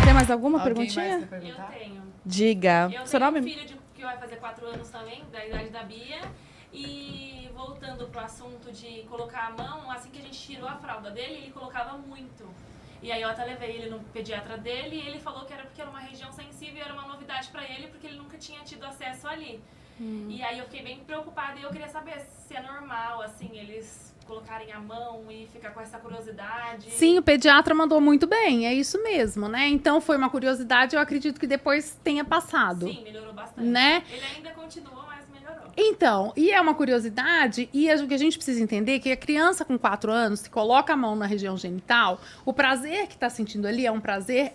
Tem mais alguma Alguém perguntinha? mais quer Eu perguntar? tenho. Diga. Eu Seu tenho nome? um filho que vai fazer 4 anos também, da idade da Bia. E voltando pro assunto de colocar a mão, assim que a gente tirou a fralda dele, ele colocava muito. E aí eu até levei ele no pediatra dele e ele falou que era porque era uma região sensível e era uma novidade pra ele, porque ele nunca tinha tido acesso ali. E aí eu fiquei bem preocupada e eu queria saber se é normal, assim, eles colocarem a mão e ficar com essa curiosidade. Sim, o pediatra mandou muito bem, é isso mesmo, né? Então foi uma curiosidade, eu acredito que depois tenha passado. Sim, melhorou bastante. Né? Ele ainda continua, mas melhorou. Então, e é uma curiosidade, e o que a gente precisa entender é que a criança com 4 anos, se coloca a mão na região genital, o prazer que está sentindo ali é um prazer,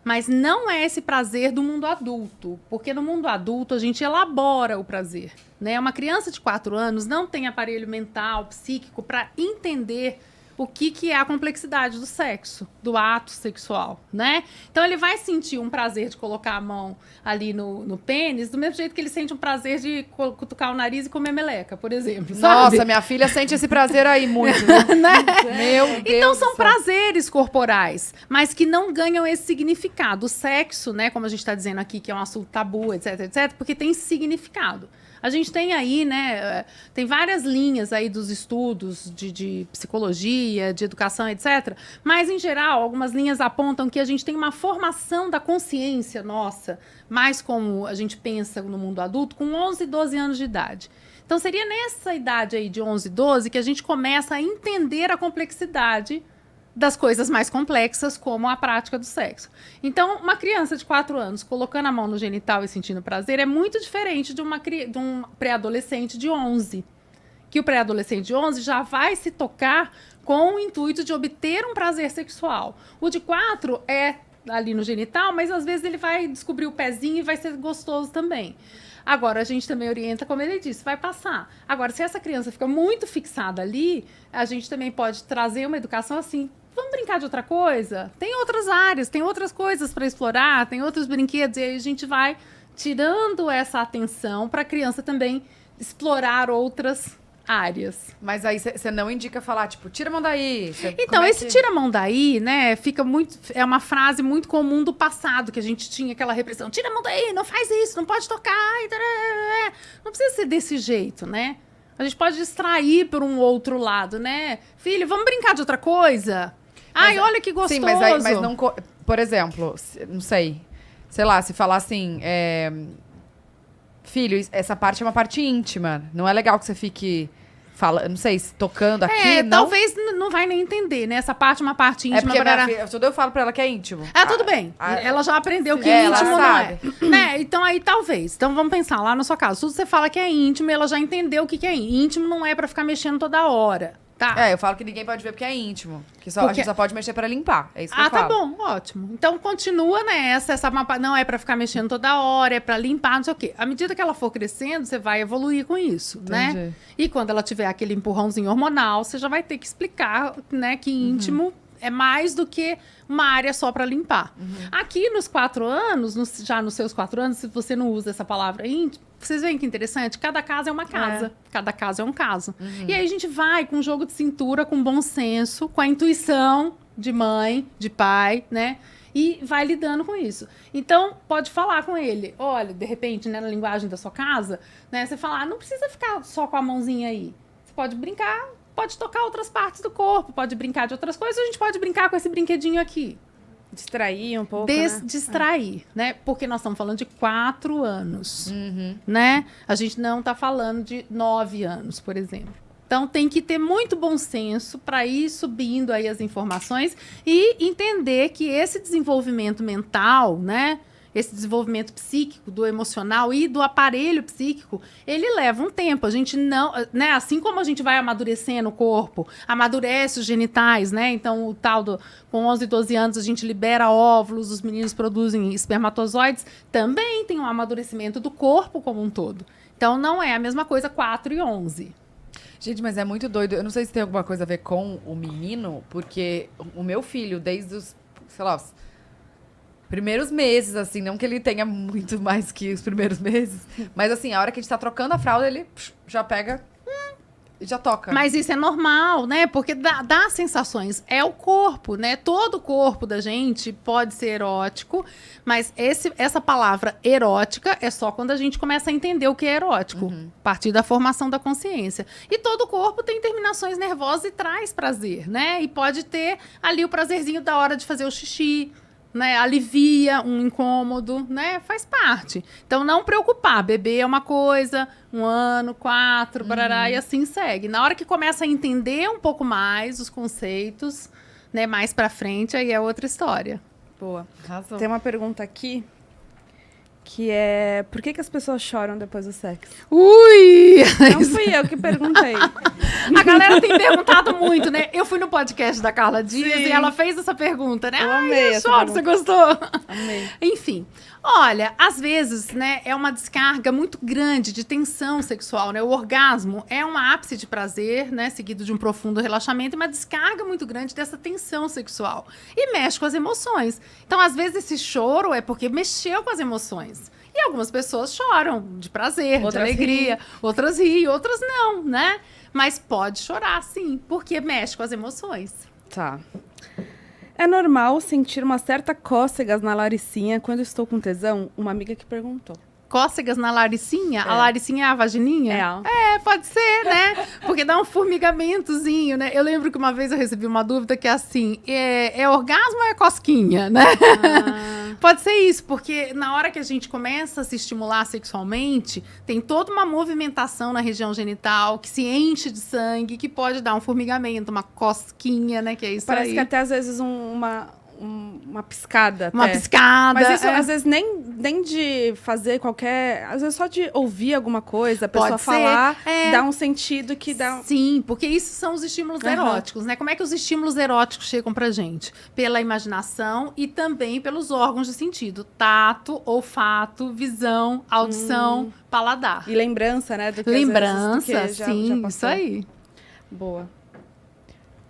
mas não é esse prazer do mundo adulto, porque no mundo adulto a gente elabora o prazer, né? Uma criança de 4 anos não tem aparelho mental, psíquico, para entender o que é a complexidade do sexo, do ato sexual, né? Então ele vai sentir um prazer de colocar a mão ali no pênis, do mesmo jeito que ele sente um prazer de cutucar o nariz e comer meleca, por exemplo, sabe? Nossa, minha filha sente esse prazer aí muito, né? Meu Deus Então do são céu. prazeres corporais, mas que não ganham esse significado. O sexo, né, como a gente está dizendo aqui, que é um assunto tabu, etc, etc, porque tem significado. A gente tem aí, né, tem várias linhas aí dos estudos de psicologia, de educação, etc. Mas, em geral, algumas linhas apontam que a gente tem uma formação da consciência nossa, mais como a gente pensa no mundo adulto, com 11, 12 anos de idade. Então, seria nessa idade aí de 11, 12 que a gente começa a entender a complexidade das coisas mais complexas, como a prática do sexo. Então, uma criança de 4 anos colocando a mão no genital e sentindo prazer é muito diferente de um pré-adolescente de 11. Que o pré-adolescente de 11 já vai se tocar com o intuito de obter um prazer sexual. O de 4 é ali no genital, mas às vezes ele vai descobrir o pezinho e vai ser gostoso também. Agora, a gente também orienta, como ele disse, vai passar. Agora, se essa criança fica muito fixada ali, a gente também pode trazer uma educação assim. Vamos brincar de outra coisa? Tem outras áreas, tem outras coisas para explorar, tem outros brinquedos, e aí a gente vai tirando essa atenção para a criança também explorar outras áreas. Mas aí você não indica falar, tipo, tira a mão daí. Então, esse tira a mão daí, né, fica muito... É uma frase muito comum do passado, que a gente tinha aquela repressão. Tira a mão daí, não faz isso, não pode tocar. Não precisa ser desse jeito, né? A gente pode distrair por um outro lado, né? Filho, vamos brincar de outra coisa? Ai, olha que gostoso. Sim, mas não... Por exemplo, não sei. Sei lá, se falar assim... Filho, essa parte é uma parte íntima. Não é legal que você fique... não sei, tocando aqui, não? Talvez não vai nem entender, né? Essa parte é uma parte íntima. Porque minha filha, tudo eu falo pra ela que é íntimo. Tudo bem. Ela já aprendeu que ela íntimo não sabe. é. Né? Então, aí, talvez. Então, vamos pensar lá na sua casa. Tudo você fala que é íntimo, ela já entendeu o que é íntimo. Íntimo não é pra ficar mexendo toda hora, tá? Eu falo que ninguém pode ver porque é íntimo. A gente só pode mexer pra limpar. É isso que eu tá falo. bom, ótimo. Então, continua nessa. Essa não é pra ficar mexendo toda hora, é pra limpar, não sei o quê. À medida que ela for crescendo, você vai evoluir com isso, né? E quando ela tiver aquele empurrãozinho hormonal, você já vai ter que explicar, né, que íntimo é mais do que uma área só para limpar. Aqui nos 4 anos, já nos seus 4 anos, se você não usa essa palavra íntimo, vocês veem que interessante? Cada casa é uma casa. Cada caso é um caso. E aí a gente vai com um jogo de cintura, com bom senso, com a intuição de mãe, de pai, né? E vai lidando com isso. Então, pode falar com ele. Olha, de repente, né, na linguagem da sua casa, né? Você falar, não precisa ficar só com a mãozinha aí. Você pode brincar, pode tocar outras partes do corpo, pode brincar de outras coisas, a gente pode brincar com esse brinquedinho aqui. Distrair um pouco, Distrair, né? Porque nós estamos falando de 4 anos, né? A gente não está falando de 9 anos, por exemplo. Então, tem que ter muito bom senso para ir subindo aí as informações e entender que esse desenvolvimento mental, né? Esse desenvolvimento psíquico, do emocional e do aparelho psíquico, ele leva um tempo. A gente não... né? Assim como a gente vai amadurecendo o corpo, amadurece os genitais, né? Então, o tal com 11, 12 anos, a gente libera óvulos, os meninos produzem espermatozoides. Também tem um amadurecimento do corpo como um todo. Então, não é a mesma coisa 4 e 11. Gente, mas é muito doido. Eu não sei se tem alguma coisa a ver com o menino, porque o meu filho, desde os, sei lá, os primeiros meses, assim, não que ele tenha muito mais que os primeiros meses, mas assim, a hora que a gente tá trocando a fralda, ele já pega Já toca. Mas isso é normal, né? Porque dá sensações. É o corpo, né? Todo o corpo da gente pode ser erótico, mas essa palavra erótica é só quando a gente começa a entender o que é erótico, a partir da formação da consciência. E todo o corpo tem terminações nervosas e traz prazer, né? E pode ter ali o prazerzinho da hora de fazer o xixi, né, alivia um incômodo, né, faz parte. Então, não preocupar, bebê é uma coisa, 1 ano, 4, barará, e assim segue. Na hora que começa a entender um pouco mais os conceitos, né, mais pra frente, aí é outra história. Boa. Arrasou. Tem uma pergunta aqui que é: por que as pessoas choram depois do sexo? Ui! Não fui eu que perguntei. A galera tem perguntado muito, né? Eu fui no podcast da Carla Dias Sim. e ela fez essa pergunta, né? Eu amei eu essa choro, você pergunta. gostou? Amei. Enfim, olha, às vezes, né, é uma descarga muito grande de tensão sexual, né? O orgasmo é um ápice de prazer, né, seguido de um profundo relaxamento, e uma descarga muito grande dessa tensão sexual. E mexe com as emoções. Então, às vezes, esse choro é porque mexeu com as emoções. E algumas pessoas choram de prazer, Outras de alegria, outras riem, outras não, né? Mas pode chorar, sim, porque mexe com as emoções. Tá. É normal sentir uma certa cócegas na laricinha quando estou com tesão? Uma amiga que perguntou. Cócegas na laricinha? A laricinha é a vagininha? É, pode ser, né? Porque dá um formigamentozinho, né? Eu lembro que uma vez eu recebi uma dúvida que é assim, é orgasmo ou é cosquinha, né? Pode ser isso, porque na hora que a gente começa a se estimular sexualmente, tem toda uma movimentação na região genital que se enche de sangue, que pode dar um formigamento, uma cosquinha, né? Que é isso Parece aí. que até às vezes uma piscada. Uma até. piscada. Mas isso, é. às vezes, nem de fazer qualquer... Às vezes, só de ouvir alguma coisa, a pessoa Pode ser, falar, é. dá um sentido que dá... Sim, porque isso são os estímulos eróticos, né? Como é que os estímulos eróticos chegam pra gente? Pela imaginação e também pelos órgãos de sentido. Tato, olfato, visão, audição, paladar. E lembrança, né? Do que, às Lembrança, vezes, do que sim, já isso passou. aí. Boa.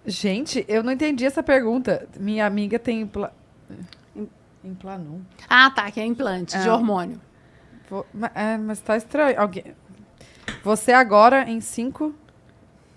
Gente, eu não entendi essa pergunta. Minha amiga tem Implanum. Ah, tá, que é implante de hormônio. Mas tá estranho. Você agora em 5...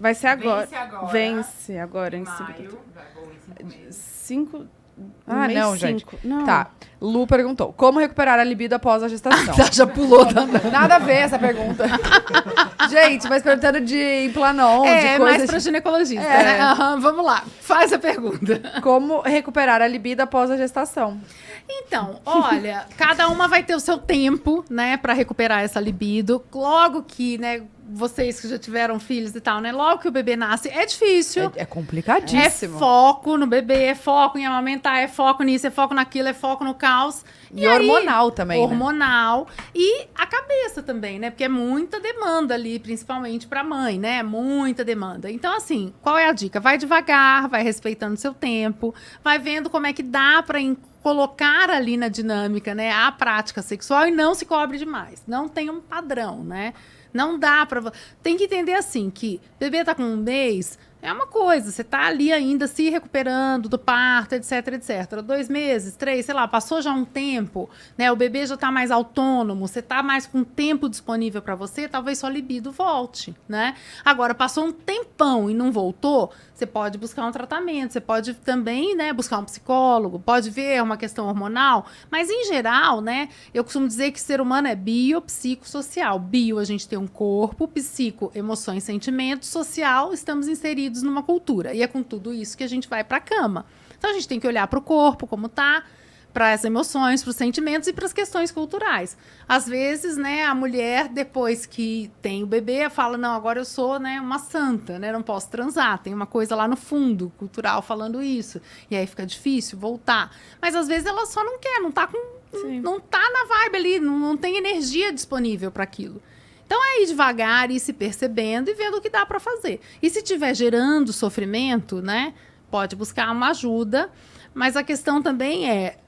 Vai ser agora. Vence agora. Vence agora, em Maio, vai bom, em 5 meses. 5... Ah, mês não, gente. 5. Não. Tá. Lu perguntou: como recuperar a libido após a gestação? Tá, já pulou também. Nada a ver essa pergunta. Gente, mas perguntando de Implanon, de É, mais coisas... pra ginecologista, É. né? Aham, vamos lá, faz a pergunta. Como recuperar a libido após a gestação? Então, olha, cada uma vai ter o seu tempo, né, pra recuperar essa libido. Logo que, né, vocês que já tiveram filhos e tal, né, logo que o bebê nasce, é difícil. É É complicadíssimo. foco no bebê, é foco em amamentar, é foco nisso, é foco naquilo, é foco no caos. E hormonal também, né? Hormonal. E a cabeça também, né? Porque é muita demanda ali, principalmente pra mãe, né? Muita demanda. Então, assim, qual é a dica? Vai devagar, vai respeitando seu tempo, vai vendo como é que dá pra colocar ali na dinâmica, né? A prática sexual e não se cobre demais. Não tem um padrão, né? Não dá pra... Tem que entender assim, que bebê tá com 1 mês, é uma coisa, você tá ali ainda se recuperando do parto, etc, etc. 2 meses, 3, sei lá, passou já um tempo, né? O bebê já tá mais autônomo, você tá mais com tempo disponível pra você, talvez sua libido volte, né? Agora, passou um tempão e não voltou, você pode buscar um tratamento, você pode também, né, buscar um psicólogo, pode ver uma questão hormonal, mas em geral, né, eu costumo dizer que o ser humano é biopsicossocial. Bio, a gente tem um corpo, psico, emoções, sentimentos, social, estamos inseridos numa cultura. E é com tudo isso que a gente vai para a cama. Então a gente tem que olhar para o corpo, como tá, para as emoções, para os sentimentos e para as questões culturais. Às vezes, né, a mulher, depois que tem o bebê, fala, não, agora eu sou, né, uma santa, né, não posso transar. Tem uma coisa lá no fundo cultural falando isso. E aí fica difícil voltar. Mas às vezes ela só não quer, não tá na vibe ali, não tem energia disponível para aquilo. Então é ir devagar, ir se percebendo e vendo o que dá para fazer. E se estiver gerando sofrimento, né, pode buscar uma ajuda. Mas a questão também é,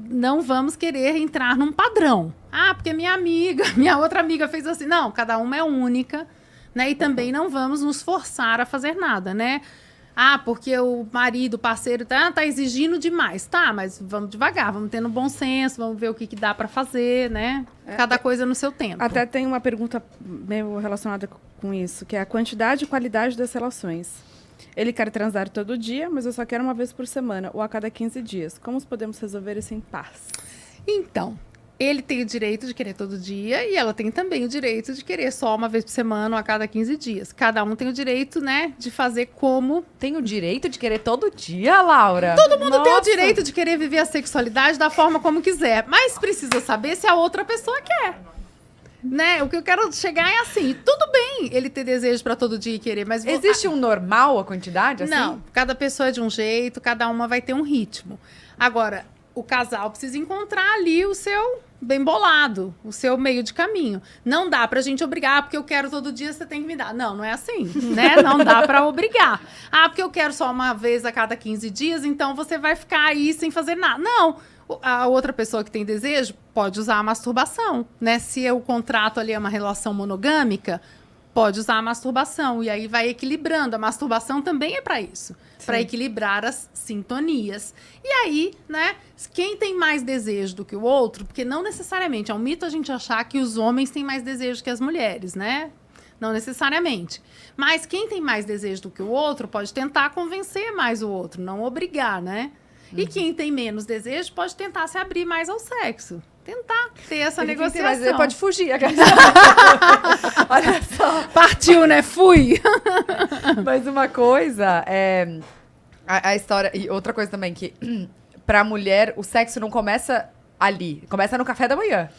não vamos querer entrar num padrão. Ah, porque minha outra amiga fez assim. Não, cada uma é única, né? E também não vamos nos forçar a fazer nada, né? Ah, porque o marido, o parceiro tá exigindo demais. Tá, mas vamos devagar, vamos tendo bom senso, vamos ver o que dá pra fazer, né? Cada coisa no seu tempo. Até tem uma pergunta meio relacionada com isso, que é a quantidade e qualidade das relações. Ele quer transar todo dia, mas eu só quero uma vez por semana, ou a cada 15 dias. Como podemos resolver isso em paz? Então, ele tem o direito de querer todo dia e ela tem também o direito de querer só uma vez por semana ou a cada 15 dias. Cada um tem o direito, né, de fazer como... Tem o direito de querer todo dia, Laura? Todo mundo tem o direito de querer viver a sexualidade da forma como quiser, mas precisa saber se a outra pessoa quer. Né? O que eu quero chegar é assim, tudo bem ele ter desejo pra todo dia e querer, mas... Existe um normal, a quantidade, assim? Não, cada pessoa é de um jeito, cada uma vai ter um ritmo. Agora, o casal precisa encontrar ali o seu bem bolado, o seu meio de caminho. Não dá pra gente obrigar, porque eu quero todo dia, você tem que me dar. Não, não é assim, né? Não dá pra obrigar. Ah, porque eu quero só uma vez a cada 15 dias, então você vai ficar aí sem fazer nada. Não, a outra pessoa que tem desejo pode usar a masturbação, né? Se o contrato ali é uma relação monogâmica, pode usar a masturbação. E aí vai equilibrando. A masturbação também é para isso. Para equilibrar as sintonias. E aí, né? Quem tem mais desejo do que o outro, porque não necessariamente, é um mito a gente achar que os homens têm mais desejo que as mulheres, né? Não necessariamente. Mas quem tem mais desejo do que o outro pode tentar convencer mais o outro, não obrigar, né? E quem tem menos desejo pode tentar se abrir mais ao sexo. Tentar ter essa negociação. Mas ele pode fugir. Olha só. Partiu, né? Fui. Mas uma coisa é... A história... E outra coisa também, que pra mulher, o sexo não começa ali. Começa no café da manhã.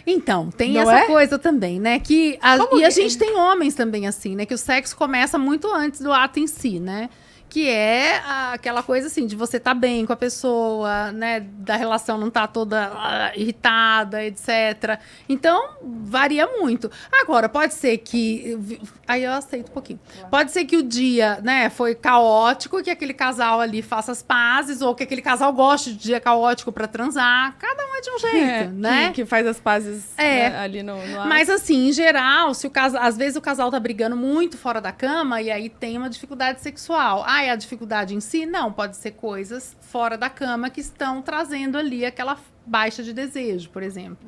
Então, tem Não essa é? coisa também, né? Que a gente tem homens também assim, né? Que o sexo começa muito antes do ato em si, né? Que é aquela coisa assim, de você estar bem com a pessoa, né? Da relação não estar toda irritada, etc. Então, varia muito. Agora, pode ser que... Aí eu aceito um pouquinho. Pode ser que o dia, né, foi caótico, que aquele casal ali faça as pazes, ou que aquele casal goste de dia caótico para transar. Cada um é de um jeito, né? Que faz as pazes né, ali no ato. Mas assim, em geral, se o casal, às vezes o casal tá brigando muito fora da cama e aí tem uma dificuldade sexual. Ah, é a dificuldade em si? Não, pode ser coisas fora da cama que estão trazendo ali aquela baixa de desejo, por exemplo.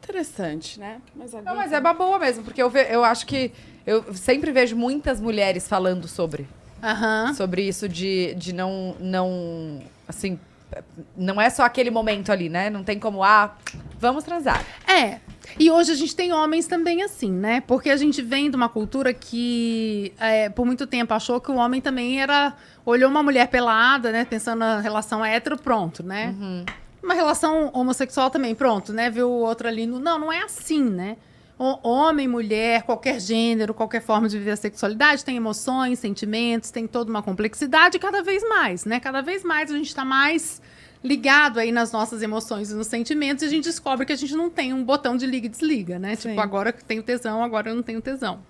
Interessante, né? Não, mas é uma boa mesmo, porque eu acho que... Eu sempre vejo muitas mulheres falando sobre isso de não... Assim, não é só aquele momento ali, né? Não tem como, vamos transar. É. E hoje a gente tem homens também assim, né? Porque a gente vem de uma cultura que, por muito tempo, achou que o homem também era... Olhou uma mulher pelada, né? Pensando na relação hétero, pronto, né? Uma relação homossexual também, pronto, né? Viu o outro ali. Não é assim, né? Homem, mulher, qualquer gênero, qualquer forma de viver a sexualidade tem emoções, sentimentos, tem toda uma complexidade cada vez mais, né? Cada vez mais a gente está mais ligado aí nas nossas emoções e nos sentimentos e a gente descobre que a gente não tem um botão de liga e desliga, né? Sim. Tipo, agora eu tenho tesão, agora eu não tenho tesão.